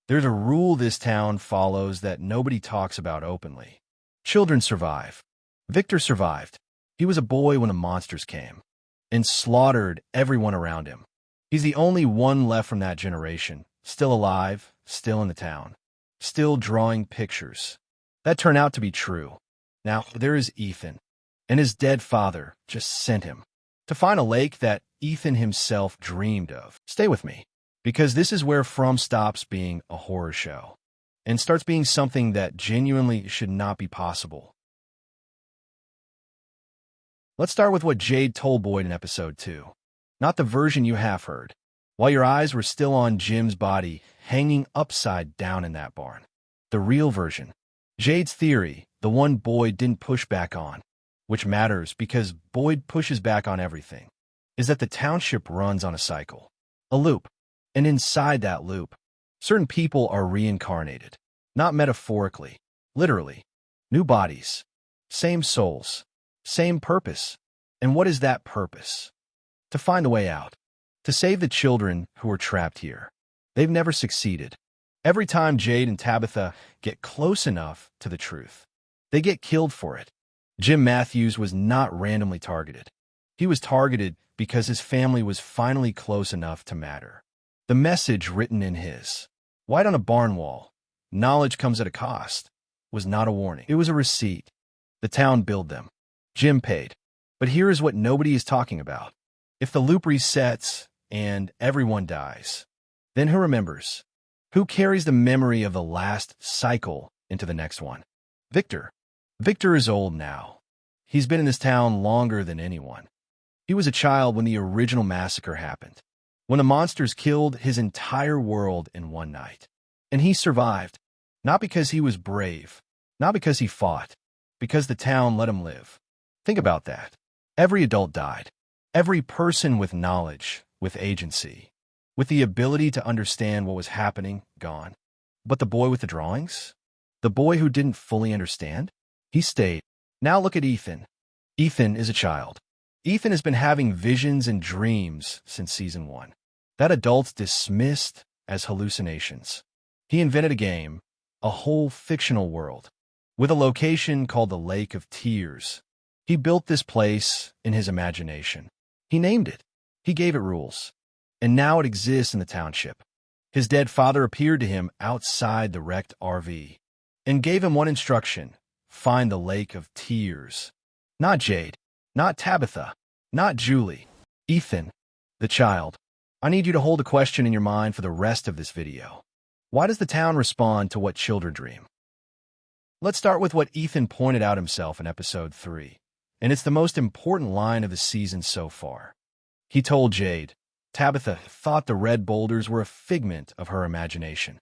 There's a rule this town follows that nobody talks about openly. Children survive. Victor survived. He was a boy when the monsters came and slaughtered everyone around him. He's the only one left from that generation, still alive, still in the town, still drawing pictures. That turned out to be true. Now, there is Ethan, and his dead father just sent him to find a lake that Ethan himself dreamed of. Stay with me, because this is where From stops being a horror show and starts being something that genuinely should not be possible. Let's start with what Jade told Boyd in episode 2. Not the version you have heard, while your eyes were still on Jim's body hanging upside down in that barn. The real version. Jade's theory, the one Boyd didn't push back on, which matters because Boyd pushes back on everything, is that the township runs on a cycle, a loop. And inside that loop, certain people are reincarnated, not metaphorically, literally. New bodies, same souls, same purpose. And what is that purpose? To find a way out, to save the children who are trapped here. They've never succeeded. Every time Jade and Tabitha get close enough to the truth, they get killed for it. Jim Matthews was not randomly targeted. He was targeted because his family was finally close enough to matter. The message written in his white on a barn wall, knowledge comes at a cost, was not a warning. It was a receipt. The town billed them. Jim paid. But here is what nobody is talking about. If the loop resets and everyone dies, then who remembers? Who carries the memory of the last cycle into the next one? Victor. Victor is old now. He's been in this town longer than anyone. He was a child when the original massacre happened, when the monsters killed his entire world in one night. And he survived, not because he was brave, not because he fought, because the town let him live. Think about that. Every adult died. Every person with knowledge, with agency, with the ability to understand what was happening, gone. But the boy with the drawings? The boy who didn't fully understand? He stayed. Now look at Ethan. Ethan is a child. Ethan has been having visions and dreams since season 1 that adults dismissed as hallucinations. He invented a game, a whole fictional world, with a location called the Lake of Tears. He built this place in his imagination. He named it. He gave it rules. And now it exists in the township. His dead father appeared to him outside the wrecked RV and gave him one instruction: find the Lake of Tears. Not Jade, not Tabitha, not Julie. Ethan, the child. I need you to hold a question in your mind for the rest of this video. Why does the town respond to what children dream? Let's start with what Ethan pointed out himself in episode 3, and it's the most important line of the season so far. He told Jade, Tabitha thought the red boulders were a figment of her imagination.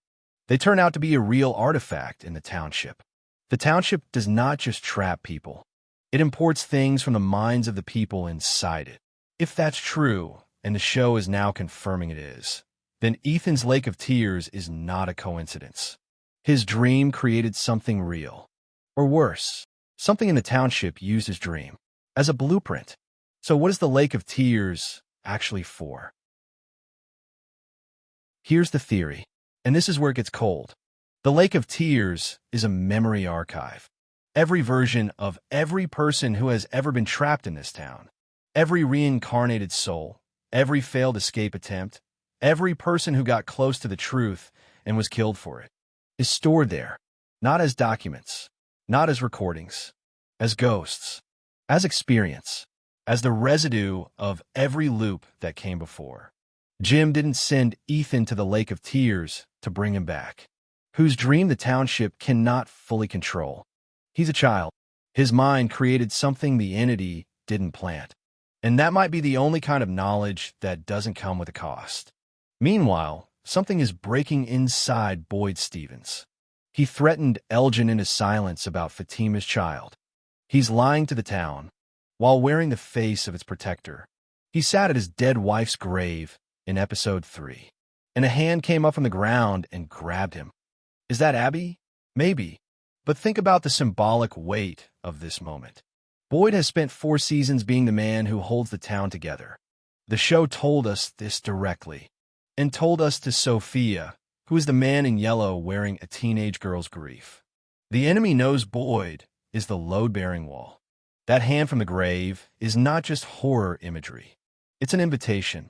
They turn out to be a real artifact in the township. The township does not just trap people. It imports things from the minds of the people inside it. If that's true, and the show is now confirming it is, then Ethan's Lake of Tears is not a coincidence. His dream created something real. Or worse, something in the township used his dream as a blueprint. So what is the Lake of Tears actually for? Here's the theory, and this is where it gets cold. The Lake of Tears is a memory archive. Every version of every person who has ever been trapped in this town, every reincarnated soul, every failed escape attempt, every person who got close to the truth and was killed for it, is stored there, not as documents, not as recordings, as ghosts, as experience, as the residue of every loop that came before. Jim didn't send Ethan to the Lake of Tears to bring him back, whose dream the township cannot fully control. He's a child. His mind created something the entity didn't plant. And that might be the only kind of knowledge that doesn't come with a cost. Meanwhile, something is breaking inside Boyd Stevens. He threatened Elgin into silence about Fatima's child. He's lying to the town while wearing the face of its protector. He sat at his dead wife's grave in episode 3, and a hand came up from the ground and grabbed him. Is that Abby? Maybe. But think about the symbolic weight of this moment. Boyd has spent 4 seasons being the man who holds the town together. The show told us this directly, and told us to Sophia who is the man in yellow wearing a teenage girl's grief. The enemy knows Boyd is the load-bearing wall. That hand from the grave is not just horror imagery. It's an invitation.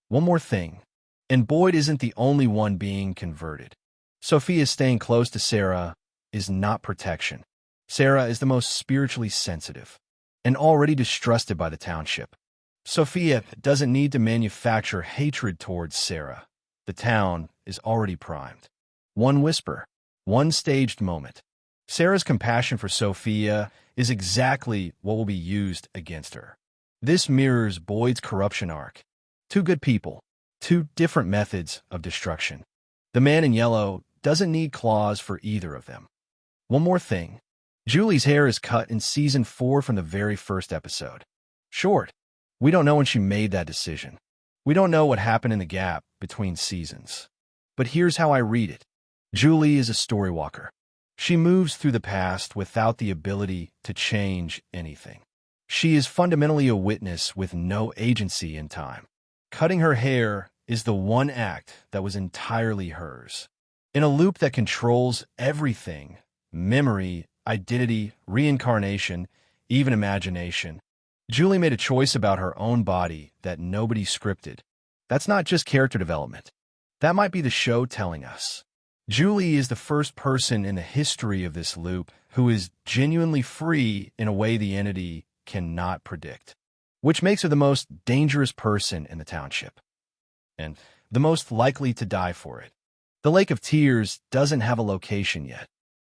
One more thing, and Boyd isn't the only one being converted. Sophia staying close to Sara is not protection. Sara is the most spiritually sensitive and already distrusted by the township. Sophia doesn't need to manufacture hatred towards Sara. The town is already primed. One whisper, one staged moment. Sara's compassion for Sophia is exactly what will be used against her. This mirrors Boyd's corruption arc. Two good people, two different methods of destruction. The man in yellow doesn't need claws for either of them. One more thing. Julie's hair is cut in season 4 from the very first episode. Short. We don't know when she made that decision. We don't know what happened in the gap between seasons. But here's how I read it. Julie is a story walker. She moves through the past without the ability to change anything. She is fundamentally a witness with no agency in time. Cutting her hair is the one act that was entirely hers. In a loop that controls everything, memory, identity, reincarnation, even imagination, Julie made a choice about her own body that nobody scripted. That's not just character development. That might be the show telling us. Julie is the first person in the history of this loop who is genuinely free in a way the entity cannot predict, which makes her the most dangerous person in the township, and the most likely to die for it. The Lake of Tears doesn't have a location yet.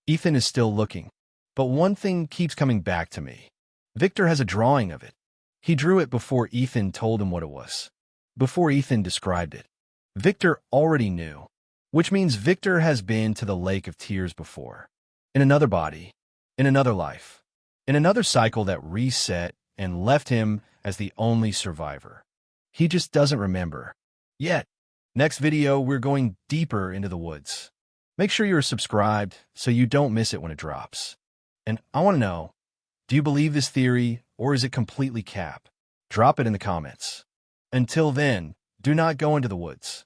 Ethan is still looking, but one thing keeps coming back to me. Victor has a drawing of it. He drew it before Ethan told him what it was, before Ethan described it. Victor already knew, which means Victor has been to the Lake of Tears before, in another body, in another life, in another cycle that reset and left him as the only survivor. He just doesn't remember. Yet, next video, we're going deeper into the woods. Make sure you're subscribed so you don't miss it when it drops. And I want to know, do you believe this theory or is it completely cap? Drop it in the comments. Until then, do not go into the woods.